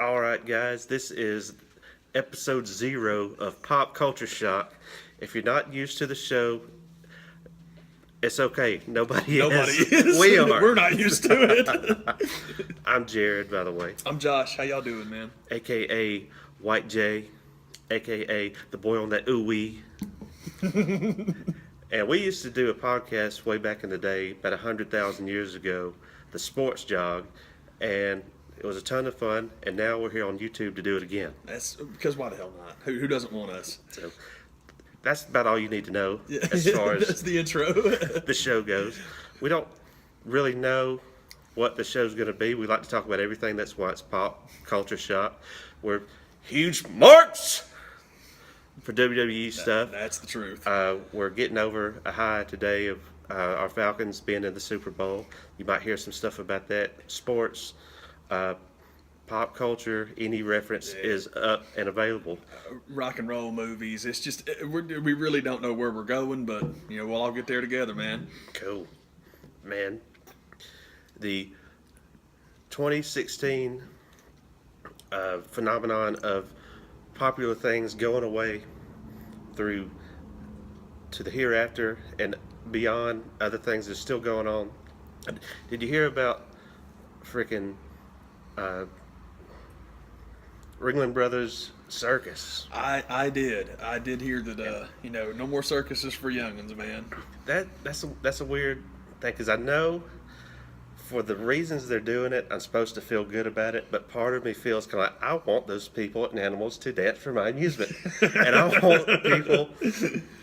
All right, guys, this is episode 0 of Pop Culture Shock. If you're not used to the show, it's okay. Nobody is. We are. We're not used to it. I'm Jared, by the way, I'm Josh. How y'all doing, man? a.k.a. White J, a.k.a. the boy on that ooh-wee. And we used to do a podcast way back in the day, about 100,000 years ago, the Sports Jog, and it was a ton of fun, and now we're here on YouTube to do it again. That's because why the hell not? Who doesn't want us? So that's about all you need to know Yeah. as far as That's the intro. the show goes. We don't really know what the show's going to be. We like to talk about everything. That's why it's Pop Culture Shock. We're huge marks for WWE stuff. That's the truth. We're getting over a high today of our Falcons being in the Super Bowl. You might hear some stuff about that. Sports, pop culture, any reference is up and available. Rock and roll movies. It's just we really don't know where we're going, but we'll all get there together, man. Cool. Man, the 2016 phenomenon of popular things going away through to the hereafter and beyond, other things that are still going on. Did you hear about freaking Ringling Brothers circus? I did hear that. No more circuses for youngins, man. That's a weird thing, because I know for the reasons they're doing it, I'm supposed to feel good about it, but part of me feels kind of like, I want those people and animals to dance for my amusement. And I want people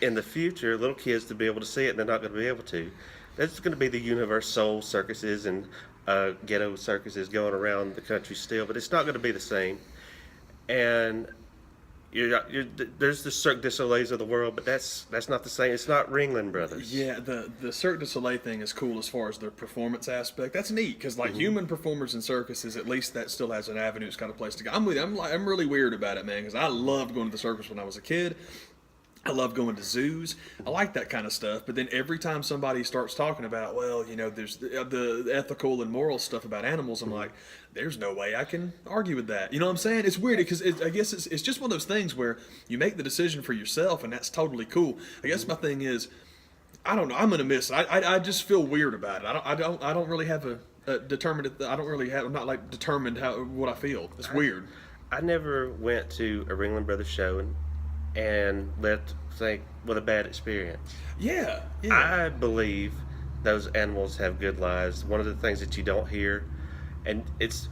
in the future, little kids, to be able to see it, and they're not going to be able to. That's going to be the universe soul circuses and ghetto circuses going around the country still, but it's not going to be the same. And there's the Cirque du Soleils of the world, but that's not the same. It's not Ringling Brothers. Yeah, the Cirque du Soleil thing is cool as far as the performance aspect. That's neat because human performers in circuses, at least that still has an avenue. It's got a place to go. I'm with you. I'm really weird about it, man, because I loved going to the circus when I was a kid. I love going to zoos. I like that kind of stuff. But then every time somebody starts talking about, there's the ethical and moral stuff about animals, I'm like, there's no way I can argue with that. You know what I'm saying? It's weird because I guess it's just one of those things where you make the decision for yourself, and that's totally cool. I guess my thing is, I don't know. I'm gonna miss it. I just feel weird about it. I don't really have a determined. I'm not like determined what I feel. It's weird. I never went to a Ringling Brothers show and left with a bad experience. Yeah. I believe those animals have good lives. One of the things that you don't hear, and it's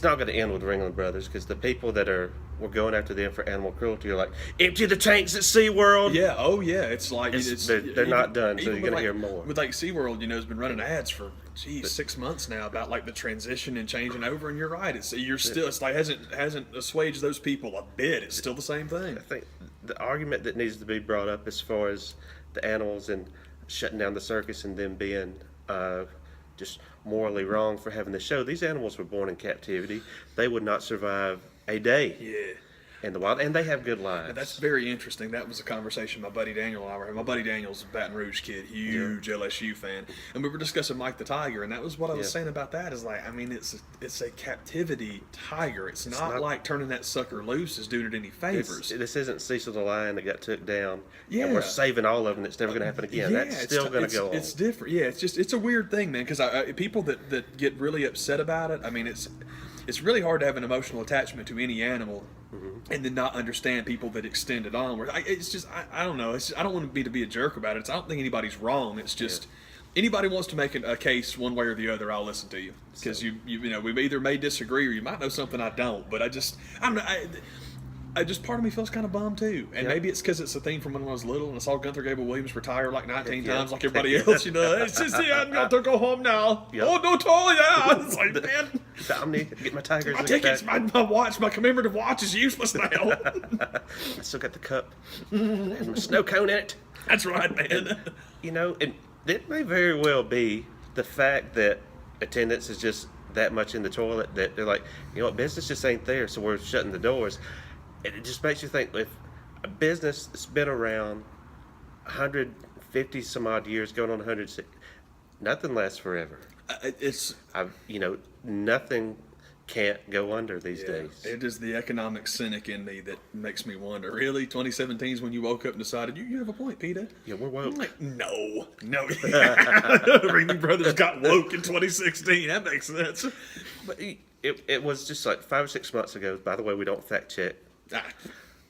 not going to end with Ringling Brothers, because the people that were going after them for animal cruelty are like, empty the tanks at SeaWorld. Yeah, oh yeah, it's like they're not done, so you're going to hear more. With SeaWorld, has been running ads for 6 months now about the transition and changing over, and you're right. It's hasn't assuaged those people a bit. It's still the same thing. I think the argument that needs to be brought up as far as the animals and shutting down the circus and them being just morally wrong for having the show. These animals were born in captivity. They would not survive a day in the wild, and they have good lives. That's very interesting. That was a conversation my buddy Daniel and I were having. My buddy Daniel's a Baton Rouge kid, huge LSU fan, and we were discussing Mike the Tiger, and that was what I was saying about that. Is it's a captivity tiger. It's not like turning that sucker loose is doing it any favors. This isn't Cecil the lion that got took down. Yeah, and we're saving all of them. It's never going to happen again. That's still going to go on. It's different. Yeah, it's a weird thing, man. Because people that get really upset about it. I mean, it's really hard to have an emotional attachment to any animal, and then not understand people that extend it onward. I don't know. I don't want to be a jerk about it. I don't think anybody's wrong. It's just anybody wants to make a case one way or the other, I'll listen to you, because we either may disagree or you might know something I don't. But I don't know. I just part of me feels kind of bummed too, and maybe it's because it's a theme from when I was little and I saw Gunther Gable Williams retire like 19 times, like everybody else. It's just I'm got to go home now. Yep. Oh no, totally. Yeah, it's like man, get my Tigers. My tickets, my watch, my commemorative watch is useless now. I still got the cup and my snow cone in it. That's right, man. And it may very well be the fact that attendance is just that much in the toilet that they're like, business just ain't there, so we're shutting the doors. And it just makes you think, if a business that's been around 150 some odd years, going on 160, nothing lasts forever. Nothing can't go under these Yeah, days. it is the economic cynic in me that makes me wonder. Really, 2017 is when you woke up and decided you have a point, Peter. Yeah, we're woke. I'm like, no. Ringling Brothers got woke in 2016. That makes sense. But it was just like 5 or 6 months ago. By the way, we don't fact check.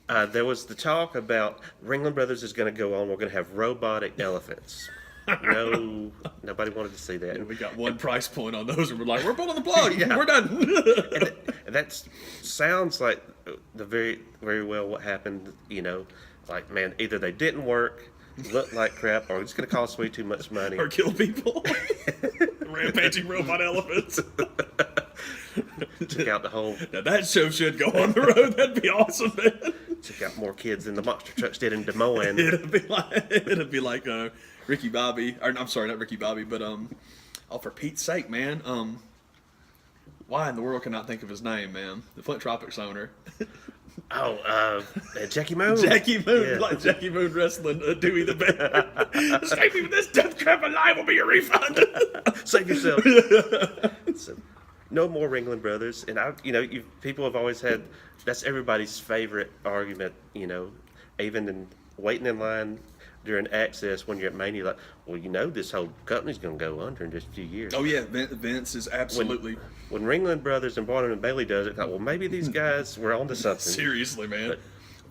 There was the talk about Ringling Brothers is going to go on. We're going to have robotic elephants. No, nobody wanted to see that. We got one price point on those, and we're like, we're pulling the plug. Yeah. We're done. and that sounds like the very well what happened. Like, man, either they didn't work, looked like crap, or it's going to cost way too much money. Or kill people. Rampaging robot elephants. Took out the whole. Now that show should go on the road. That'd be awesome, man. Took out more kids than the monster trucks did in Des Moines. It'd be like Ricky Bobby, or I'm sorry, not Ricky Bobby, but for Pete's sake, man, why in the world can I think of his name, man? The Flint Tropics owner. Jackie Moon. Jackie Moon, Yeah. like Jackie Moon wrestling Dewey the Bear. Save me with this death trap alive will be your refund. Save yourself. So, no more Ringling Brothers, and people have always had that's everybody's favorite argument. Even in waiting in line during Access when you're at Mania, like, well, this whole company's going to go under in just a few years. Oh yeah, Vince is absolutely When Ringling Brothers and Barnum and Bailey does it, like, well, maybe these guys were onto something. seriously, man. But-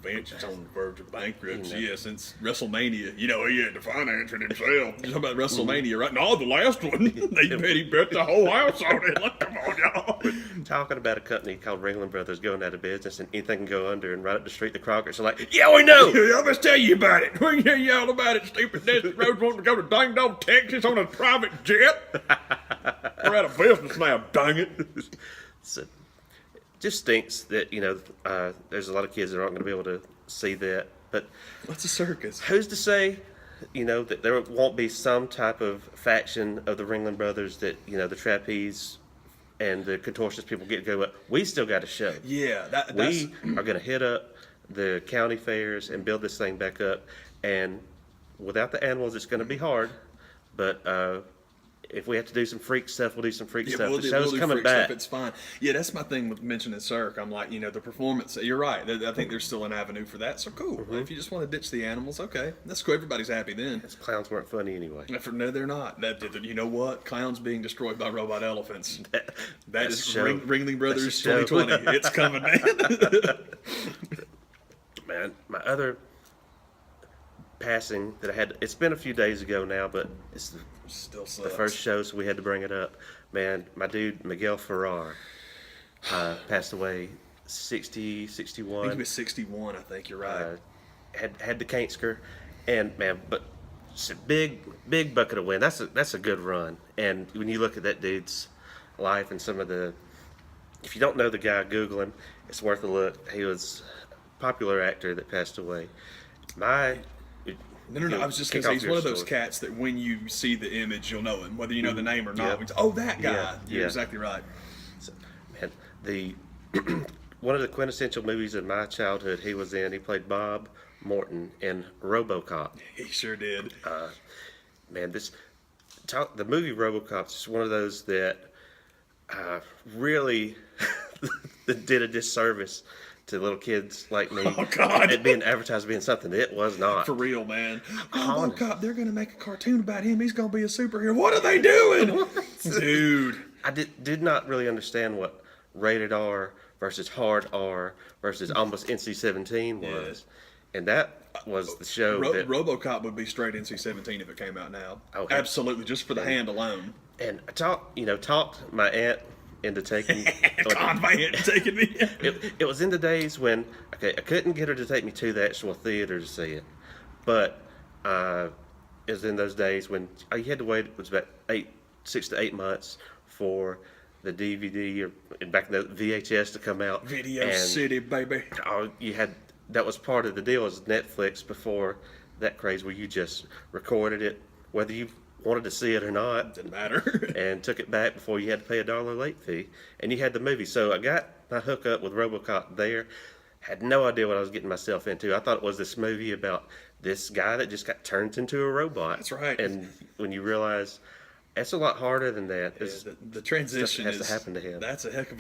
Vince is on the verge of bankruptcy. Yeah, since WrestleMania. He had to finance it himself. You're talking about WrestleMania, right? No, the last one. He bet the whole house on it. Like, come on, y'all. Talking about a company called Ringling Brothers going out of business and anything can go under, and right up the street the Crockers are like, yeah, we know. I must tell you about it. We tell you all about it, stupid Desert Rhodes wanting to go to Dang Dong, Texas on a private jet. We're out of business now, dang it. So, it just stinks that, there's a lot of kids that aren't going to be able to see that. But What's a circus? who's to say, that there won't be some type of faction of the Ringling Brothers that, the trapeze and the contortionist people get to go, we still got a show. Yeah, that's... We are going to hit up the county fairs and build this thing back up. And without the animals, it's going to be hard. But if we have to do some freak stuff, we'll do some freak stuff. The show's coming back. It's fine. Yeah, that's my thing with mentioning Cirque. I'm like, the performance. You're right. I think there's still an avenue for that. So cool. If you just want to ditch the animals, okay, that's cool. Everybody's happy then. Those clowns weren't funny anyway. No, they're not. You know what? Clowns being destroyed by robot elephants. That That's is a show. Ringling Brothers That's a show. 2020. It's coming, man. Man, my other passing that I had, it's been a few days ago now, but it's Still sucks. the first show, so we had to bring it up. Man, my dude, Miguel Ferrer, passed away 60, 61. I think he was 61. I think you're right. Had the cancer, and man, but it's a big bucket of win. That's a good run. And when you look at that dude's life and some of the, if you don't know the guy, Google him. It's worth a look. He was a popular actor that passed away. No. I was just going to say, he's one of those cats that when you see the image, you'll know him, whether you know the name or not. Yep. Oh, that guy. Yeah, You're yeah. exactly right. So, man, one of the quintessential movies of my childhood he was in. He played Bob Morton in RoboCop. He sure did. Man, the movie RoboCop is one of those that really did a disservice to little kids like me. Oh, God. It being advertised being something it was not. For real, man. Honest. RoboCop, they're going to make a cartoon about him. He's going to be a superhero. What are they doing? Dude. I did not really understand what rated R versus hard R versus almost NC-17 was. And that was the show that... RoboCop would be straight NC-17 if it came out now. Oh, absolutely, just for the hand alone. And I talked my aunt into taking... Con my aunt taking me. It was in the days when, I couldn't get her to take me to the actual theater to see it. But it was in those days when you had to wait, it was about 6 to 8 months for the DVD or back in the VHS to come out. Video City, baby. That was part of the deal as Netflix before that craze where you just recorded it, whether you wanted to see it or not. Didn't matter. And took it back before you had to pay $1 late fee. And you had the movie. So I got my hookup with RoboCop there. Had no idea what I was getting myself into. I thought it was this movie about this guy that just got turned into a robot. That's right. And when you realize it's a lot harder than that. The transition has to happen to him. That's a heck of